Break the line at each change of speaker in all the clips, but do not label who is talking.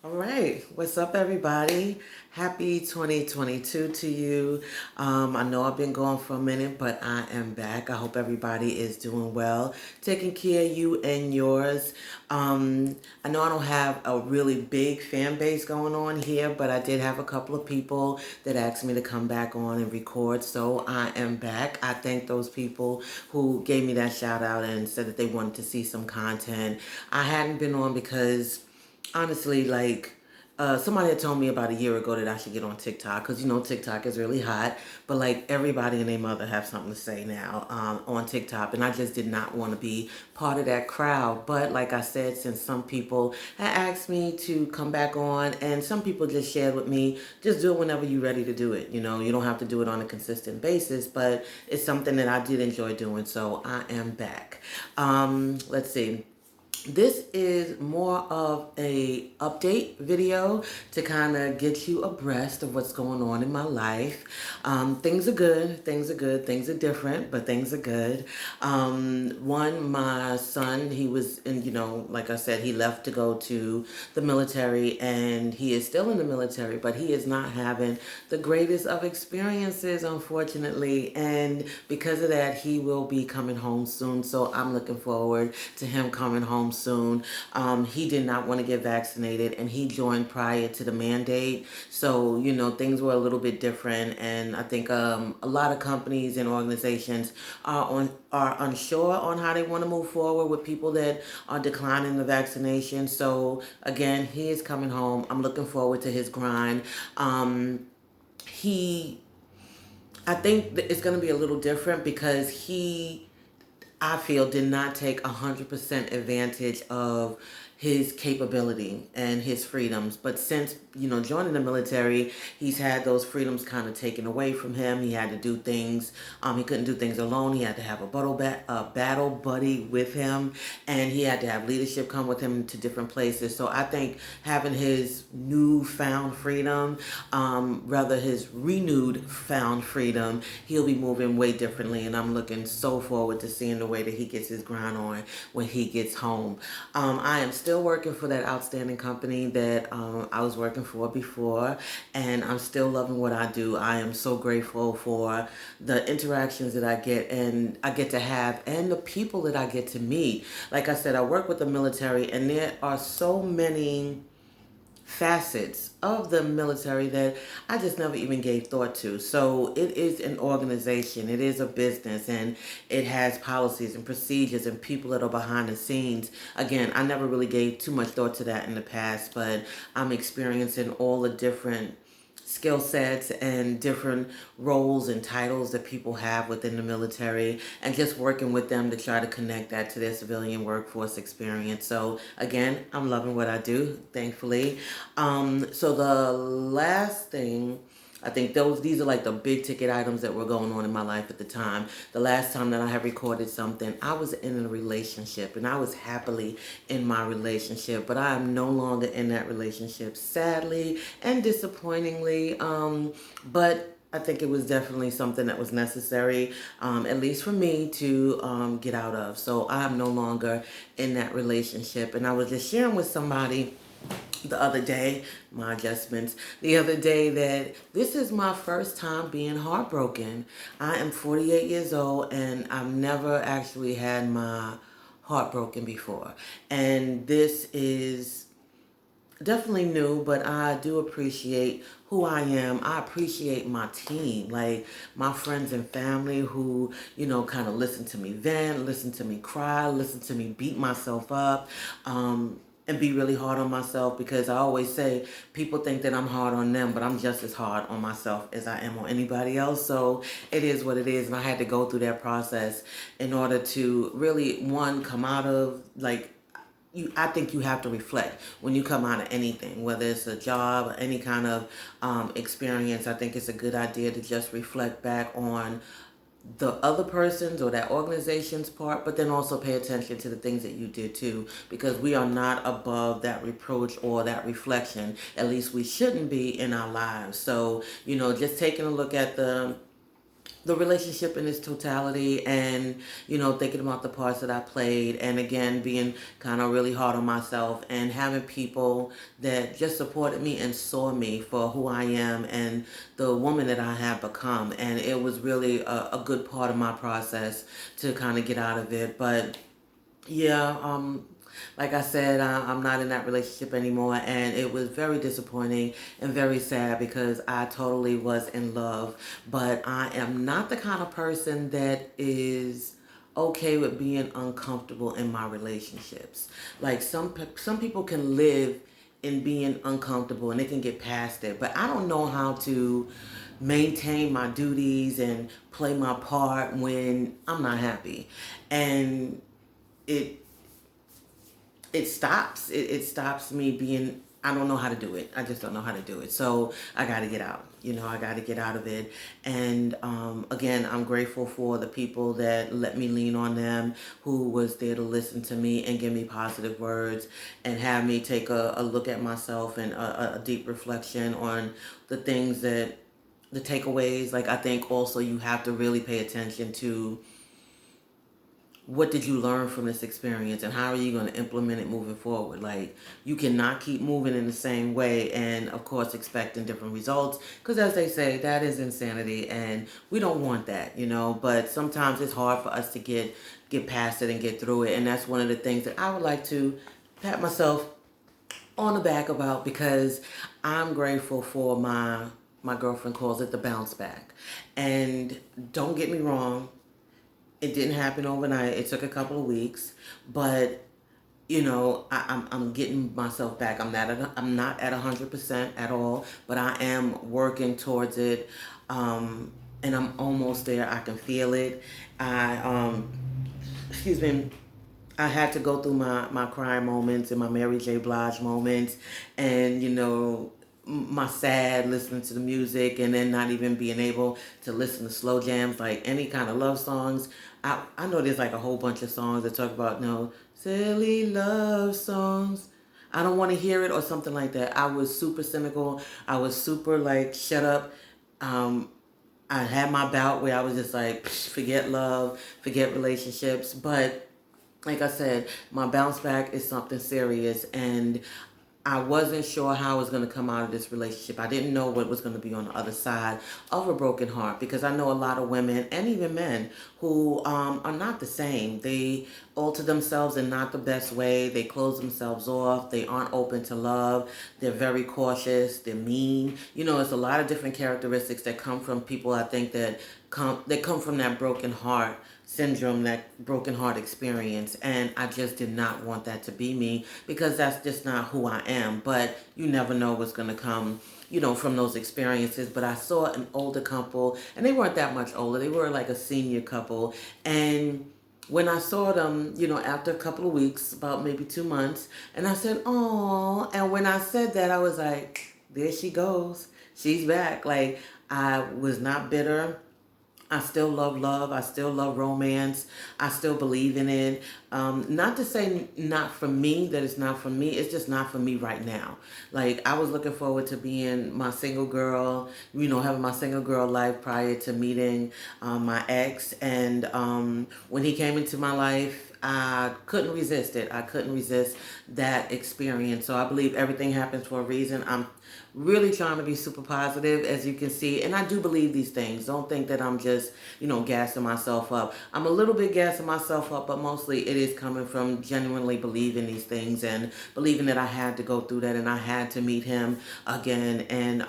All right, what's up, everybody? Happy 2022 to you. I know I've been gone for a minute, but I am back. I hope everybody is doing well, taking care of you and yours. I know I don't have a really big fan base going on here, but I did have a couple of people that asked me to come back on and record, so I am back. I thank those people who gave me that shout out and said that they wanted to see some content. I hadn't been on because honestly, somebody had told me about a year ago that I should get on TikTok because TikTok is really hot. But like everybody and their mother have something to say now on TikTok, and I just did not want to be part of that crowd. But like I said, since some people had asked me to come back on, and some people just shared with me, just do it whenever you're ready to do it. You don't have to do it on a consistent basis, but it's something that I did enjoy doing, so I am back. Let's see. This is more of a update video to kind of get you abreast of what's going on in my life. Things are good, things are good, things are different, but things are good. My son, he was in, like I said, he left to go to the military, and he is still in the military, but he is not having the greatest of experiences, unfortunately. And because of that, he will be coming home soon. So I'm looking forward to him coming home soon. He did not want to get vaccinated, and he joined prior to the mandate. So, things were a little bit different. And I think a lot of companies and organizations are unsure on how they want to move forward with people that are declining the vaccination. So again, he is coming home. I'm looking forward to his grind. He I think that it's going to be a little different because I feel, did not take 100% advantage of his capability and his freedoms. But since, joining the military, he's had those freedoms kind of taken away from him. He had to do things. He couldn't do things alone. He had to have a battle buddy with him, and he had to have leadership come with him to different places. So I think having his newfound freedom, rather his renewed found freedom, he'll be moving way differently. And I'm looking so forward to seeing the way that he gets his grind on when he gets home. I am still working for that outstanding company that I was working for before, and I'm still loving what I do. I am so grateful for the interactions that I get to have, and the people that I get to meet. Like I said, I work with the military, and there are so many facets of the military that I just never even gave thought to. So it is an organization, it is a business, and it has policies and procedures and people that are behind the scenes. Again, I never really gave too much thought to that in the past, but I'm experiencing all the different skill sets and different roles and titles that people have within the military, and just working with them to try to connect that to their civilian workforce experience. So again, I'm loving what I do, thankfully. So the last thing, I think these are like the big ticket items that were going on in my life at the time. The last time that I have recorded something, I was in a relationship, and I was happily in my relationship, but I am no longer in that relationship, sadly and disappointingly. But I think it was definitely something that was necessary, at least for me, to get out of. So I'm no longer in that relationship. And I was just sharing with somebody the other day, my adjustments, the other day, that this is my first time being heartbroken. I am 48 years old, and I've never actually had my heart broken before. And this is definitely new, but I do appreciate who I am. I appreciate my team, like my friends and family who, kind of listen to me vent, listen to me cry, listen to me beat myself up, and be really hard on myself, because I always say people think that I'm hard on them, but I'm just as hard on myself as I am on anybody else. So it is what it is, and I had to go through that process in order to really, one, come out of I think you have to reflect when you come out of anything, whether it's a job or any kind of experience. I think it's a good idea to just reflect back on the other person's or that organization's part, but then also pay attention to the things that you did too, because we are not above that reproach or that reflection. At least we shouldn't be in our lives. So, just taking a look at the the relationship in its totality, and thinking about the parts that I played, and again being kind of really hard on myself, and having people that just supported me and saw me for who I am and the woman that I have become. And it was really a good part of my process to kind of get out of it. But yeah, like I said, I'm not in that relationship anymore, and it was very disappointing and very sad because I totally was in love. But I am not the kind of person that is okay with being uncomfortable in my relationships. Like some people can live in being uncomfortable and they can get past it, but I don't know how to maintain my duties and play my part when I'm not happy. And it it stops me being, I don't know how to do it. I just don't know how to do it. So I got to get out. I got to get out of it. And again, I'm grateful for the people that let me lean on them, who was there to listen to me and give me positive words and have me take a look at myself and a deep reflection on the things that, the takeaways. Like, I think also you have to really pay attention to what did you learn from this experience and how are you going to implement it moving forward. Like, you cannot keep moving in the same way and of course expecting different results, because as they say, that is insanity and we don't want that, but sometimes it's hard for us to get past it and get through it. And that's one of the things that I would like to pat myself on the back about, because I'm grateful for my girlfriend calls it the bounce back. And don't get me wrong, it didn't happen overnight. It took a couple of weeks, but I'm getting myself back. I'm not at 100% at all, but I am working towards it, and I'm almost there. I can feel it. Excuse me. I had to go through my crying moments and my Mary J. Blige moments, and my sad listening to the music, and then not even being able to listen to slow jams, like any kind of love songs. I know there's like a whole bunch of songs that talk about no silly love songs. I don't want to hear it or something like that. I was super cynical. I was super like shut up. Um, I had my bout where I was just like, forget love, forget relationships. But like I said, my bounce back is something serious, and I wasn't sure how I was going to come out of this relationship. I didn't know what was going to be on the other side of a broken heart, because I know a lot of women and even men who are not the same. They alter themselves in not the best way. They close themselves off. They aren't open to love. They're very cautious. They're mean. It's a lot of different characteristics that come from people, I think, that come from that broken heart syndrome, that broken heart experience. And I just did not want that to be me, because that's just not who I am. But you never know what's going to come, from those experiences. But I saw an older couple, and they weren't that much older. They were like a senior couple. And when I saw them, after a couple of weeks, about maybe 2 months, and I said, "Oh," and when I said that, I was like, there she goes. She's back. Like, I was not bitter. I still love love. I still love romance. I still believe in it. Not to say not for me, that it's not for me. It's just not for me right now. Like, I was looking forward to being my single girl, having my single girl life prior to meeting my ex. And when he came into my life, I couldn't resist it. I couldn't resist that experience. So I believe everything happens for a reason. I'm really trying to be super positive, as you can see. And I do believe these things. Don't think that I'm just, gassing myself up. I'm a little bit gassing myself up, but mostly it is coming from genuinely believing these things and believing that I had to go through that and I had to meet him again. And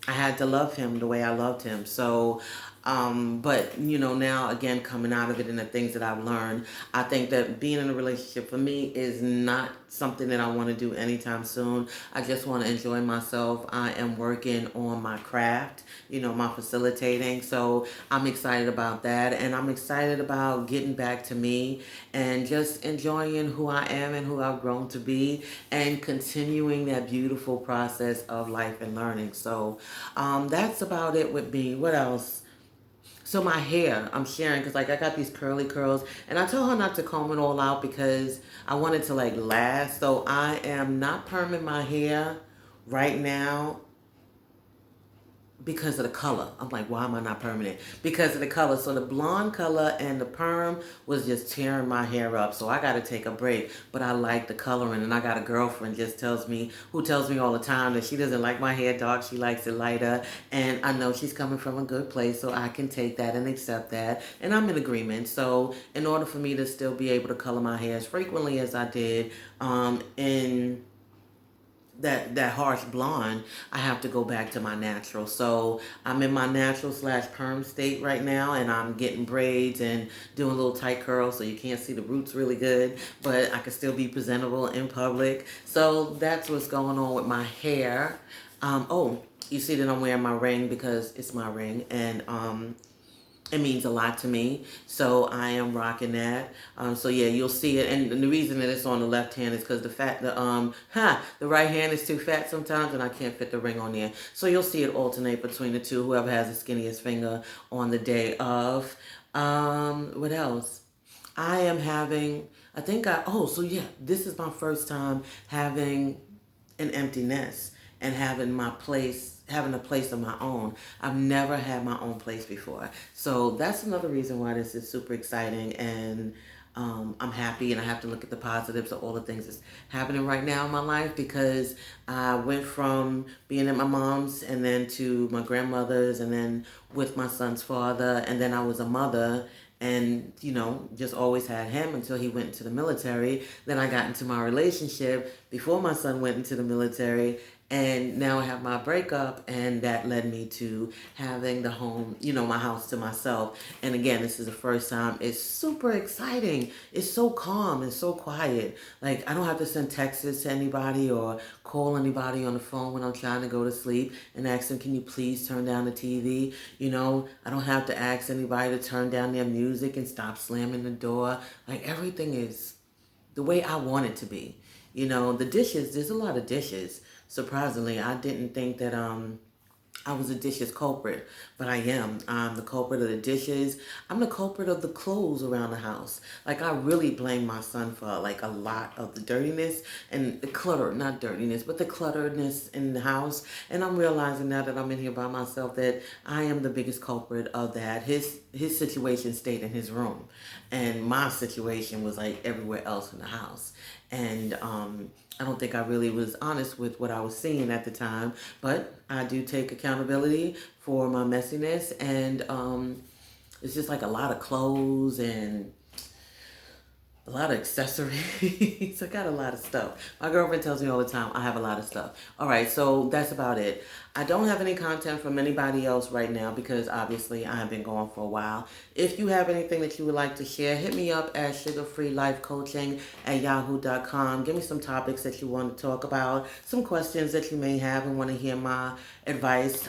I had to love him the way I loved him. So, but now again, coming out of it and the things that I've learned, I think that being in a relationship for me is not something that I want to do anytime soon. I just want to enjoy myself. I am working on my craft, my facilitating. So I'm excited about that. And I'm excited about getting back to me and just enjoying who I am and who I've grown to be, and continuing that beautiful process of life and learning. So that's about it with me. What else? So my hair, I'm sharing, because like I got these curly curls, and I told her not to comb it all out because I want it to like last. So I am not perming my hair right now. because of the color. I'm like, why am I not permanent? Because of the color. So the blonde color and the perm was just tearing my hair up. So I got to take a break. But I like the coloring, and I got a girlfriend who tells me all the time that she doesn't like my hair dark. She likes it lighter, and I know she's coming from a good place, so I can take that and accept that, and I'm in agreement. So in order for me to still be able to color my hair as frequently as I did, in that harsh blonde, I have to go back to my natural. So I'm in my natural slash perm state right now, and I'm getting braids and doing little tight curls, so you can't see the roots really good, but I can still be presentable in public. So that's what's going on with my hair. Oh, you see that I'm wearing my ring because it's my ring, and it means a lot to me, so I am rocking that. So yeah, you'll see it, and the reason that it's on the left hand is because the right hand is too fat sometimes, and I can't fit the ring on there. So you'll see it alternate between the two. Whoever has the skinniest finger on the day of. What else? I am having. I think I. Oh, so yeah, this is my first time having an empty nest and having a place of my own. I've never had my own place before. So that's another reason why this is super exciting, and I'm happy, and I have to look at the positives of all the things that's happening right now in my life, because I went from being at my mom's and then to my grandmother's and then with my son's father, and then I was a mother, and just always had him until he went into the military. Then I got into my relationship before my son went into the military, and now I have my breakup, and that led me to having the home, my house to myself. And again, this is the first time. It's super exciting. It's so calm and so quiet. Like, I don't have to send texts to anybody or call anybody on the phone when I'm trying to go to sleep and ask them, can you please turn down the TV? I don't have to ask anybody to turn down their music and stop slamming the door. Like, everything is the way I want it to be. The dishes, there's a lot of dishes. Surprisingly, I didn't think that I was a dishes culprit, but I am. I'm the culprit of the dishes. I'm the culprit of the clothes around the house. Like, I really blame my son for like a lot of the dirtiness and the clutter, not dirtiness, but the clutteredness in the house. And I'm realizing now that I'm in here by myself that I am the biggest culprit of that. His situation stayed in his room, and my situation was like everywhere else in the house. And I don't think I really was honest with what I was seeing at the time, but I do take accountability for my messiness, and it's just like a lot of clothes and a lot of accessories. I got a lot of stuff. My girlfriend tells me all the time I have a lot of stuff. All right, so that's about it. I don't have any content from anybody else right now because obviously I have been going for a while. If you have anything that you would like to share, hit me up at sugarfreelifecoaching@yahoo.com. Give me some topics that you want to talk about, some questions that you may have and want to hear my advice.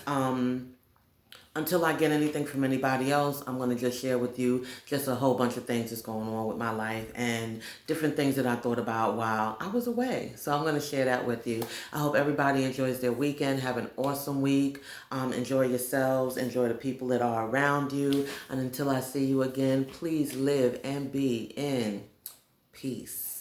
Until I get anything from anybody else, I'm going to just share with you just a whole bunch of things that's going on with my life and different things that I thought about while I was away. So I'm going to share that with you. I hope everybody enjoys their weekend. Have an awesome week. Enjoy yourselves. Enjoy the people that are around you. And until I see you again, please live and be in peace.